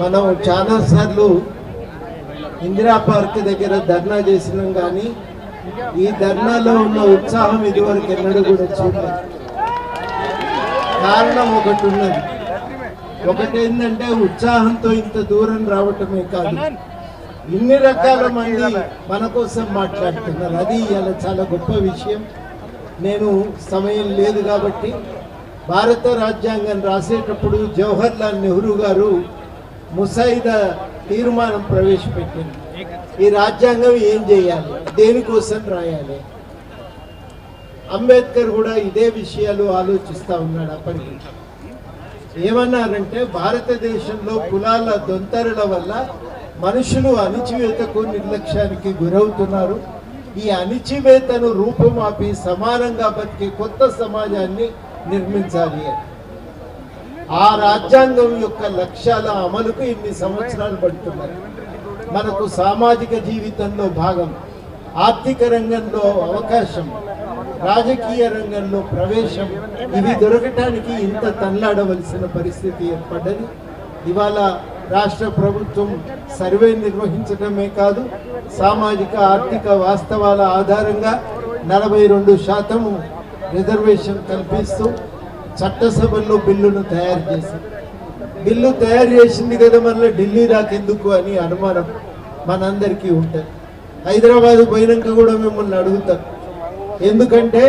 మనం చాలాసార్లు ఇందిరా పార్క్ దగ్గర ధర్నా చేసినాం, కానీ ఈ ధర్నాలో ఉన్న ఉత్సాహం ఇదివరకు ఎన్నడూ కూడా చూడలేదు. కారణం ఒకటి ఉన్నది. ఒకటేంటంటే ఉత్సాహంతో ఇంత దూరం రావటమే కాదు, ఇన్ని రకాల మంది మన కోసం మాట్లాడుతున్నారు. అది ఇవాళ చాలా గొప్ప విషయం. నేను సమయం లేదు కాబట్టి భారత రాజ్యాంగం రాసేటప్పుడు జవహర్లాల్ నెహ్రూ గారు ముసాయిదా తీర్మానం ప్రవేశపెట్టింది. ఈ రాజ్యాంగం ఏం చేయాలి, దేనికోసం రాయాలి. అంబేద్కర్ కూడా ఇదే విషయాలు ఆలోచిస్తూ ఉన్నాడు. అప్పటికి ఏమన్నారంటే, భారతదేశంలో కులాల దొంతరుల వల్ల మనుషులు అణిచివేతకు నిర్లక్ష్యానికి గురవుతున్నారు. ఈ అణిచివేతను రూపుమాపి సమానంగా బతికే కొత్త సమాజాన్ని నిర్మించాలి. ఆ రాజ్యాంగం యొక్క లక్ష్యాల అమలుకు ఇన్ని సంవత్సరాలు పడుతున్నాయి. మనకు సామాజిక జీవితంలో భాగం, ఆర్థిక రంగంలో అవకాశం, రాజకీయ రంగంలో ప్రవేశం, ఇవి దొరకటానికి ఇంత తన్లాడవలసిన పరిస్థితి ఏర్పడ్డది. ఇవాళ రాష్ట్ర ప్రభుత్వం సర్వే నిర్వహించడమే కాదు, సామాజిక ఆర్థిక వాస్తవాల ఆధారంగా 42% రిజర్వేషన్ కల్పిస్తూ చట్టసభల్లో బిల్లును తయారు చేసింది. బిల్లు తయారు చేసింది కదా, మళ్ళీ ఢిల్లీ రాకెందుకు అని అనుమానం మనందరికీ ఉంటుంది. హైదరాబాద్ పోయినాక కూడా మిమ్మల్ని అడుగుతారు. ఎందుకంటే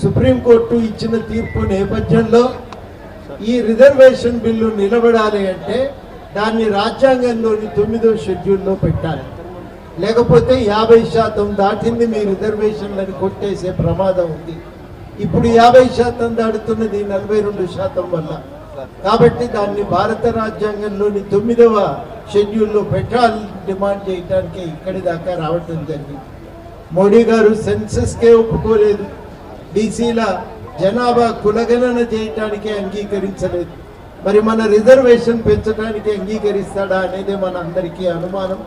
సుప్రీంకోర్టు ఇచ్చిన తీర్పు నేపథ్యంలో ఈ రిజర్వేషన్ బిల్లు నిలబడాలి అంటే దాన్ని రాజ్యాంగంలోని 9వ షెడ్యూల్లో పెట్టాలి. లేకపోతే 50% దాటింది మీ రిజర్వేషన్లను కొట్టేసే ప్రమాదం ఉంది. ఇప్పుడు 50% దాటుతున్నది 42% వల్ల. కాబట్టి దాన్ని భారత రాజ్యాంగంలోని 9వ షెడ్యూల్లో పెట్టాలని డిమాండ్ చేయడానికి ఇక్కడి దాకా రావటం జరిగింది. మోడీ గారు సెన్సస్కే ఒప్పుకోలేదు, బీసీల జనాభా కులగణన చేయటానికి అంగీకరించలేదు. మరి మన రిజర్వేషన్ పెంచడానికి అంగీకరిస్తాడా అనేది మన అందరికీ అనుమానం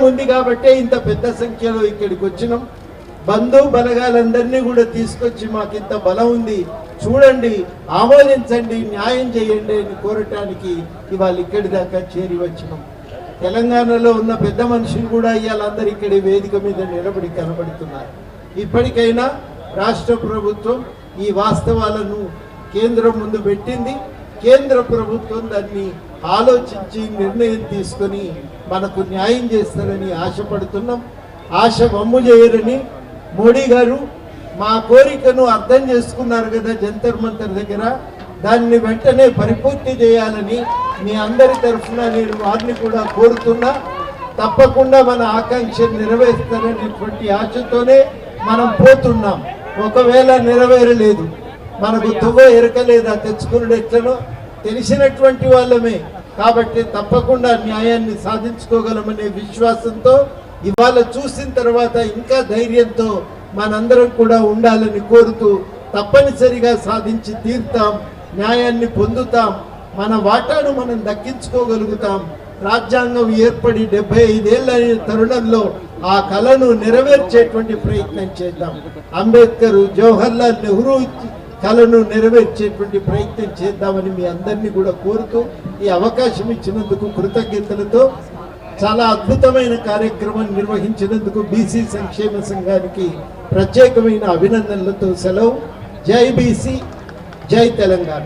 ఉంది. కాబట్టే ఇంత పెద్ద సంఖ్యలో ఇక్కడికి వచ్చినాం. బంధు బలగాలందరినీ కూడా తీసుకొచ్చి మాకు ఇంత బలం ఉంది, చూడండి, ఆమోదించండి, న్యాయం చేయండి అని కోరటానికి ఇవాళ ఇక్కడి దాకా చేరి వచ్చినాం. తెలంగాణలో ఉన్న పెద్ద మనుషులు కూడా ఇవాళ అందరు ఇక్కడి వేదిక మీద నిలబడి కనబడుతున్నారు. ఇప్పటికైనా రాష్ట్ర ప్రభుత్వం ఈ వాస్తవాలను కేంద్రం ముందు పెట్టింది. కేంద్ర ప్రభుత్వం దాన్ని ఆలోచించి నిర్ణయం తీసుకొని మనకు న్యాయం చేస్తారని ఆశపడుతున్నాం. ఆశ వమ్ము చేయరని మోడీ గారు మా కోరికను అర్థం చేసుకున్నారు కదా జంతర్ మంతర్ దగ్గర, దాన్ని వెంటనే పరిపూర్తి చేయాలని మీ అందరి తరఫున నేను వారిని కూడా కోరుతున్నా. తప్పకుండా మన ఆకాంక్ష నెరవేరుస్తారనేటువంటి ఆశతోనే మనం పోతున్నాం. ఒకవేళ నెరవేరలేదు, మనకు తువ్వ ఎరకలేదా తెచ్చుకున్నాడు ఎట్లనో తెలిసినటువంటి వాళ్ళమే. కాబట్టి తప్పకుండా న్యాయాన్ని సాధించుకోగలమనే విశ్వాసంతో ఇవాళ చూసిన తర్వాత ఇంకా ధైర్యంతో మనందరం కూడా ఉండాలని కోరుతూ, తప్పనిసరిగా సాధించి తీరుతాం, న్యాయాన్ని పొందుతాం, మన వాటాను మనం దక్కించుకోగలుగుతాం. రాజ్యాంగం ఏర్పడి 75 ఏళ్ళ తరుణంలో ఆ కళను నెరవేర్చేటువంటి ప్రయత్నం చేద్దాం. అంబేద్కర్, జవహర్లాల్ నెహ్రూ కళను నెరవేర్చేటువంటి ప్రయత్నం చేద్దామని మీ అందరినీ కూడా కోరుతూ, ఈ అవకాశం ఇచ్చినందుకు కృతజ్ఞతలతో, చాలా అద్భుతమైన కార్యక్రమం నిర్వహించినందుకు బీసీ సంక్షేమ సంఘానికి ప్రత్యేకమైన అభినందనలతో సెలవు. జై బీసీ, జై తెలంగాణ.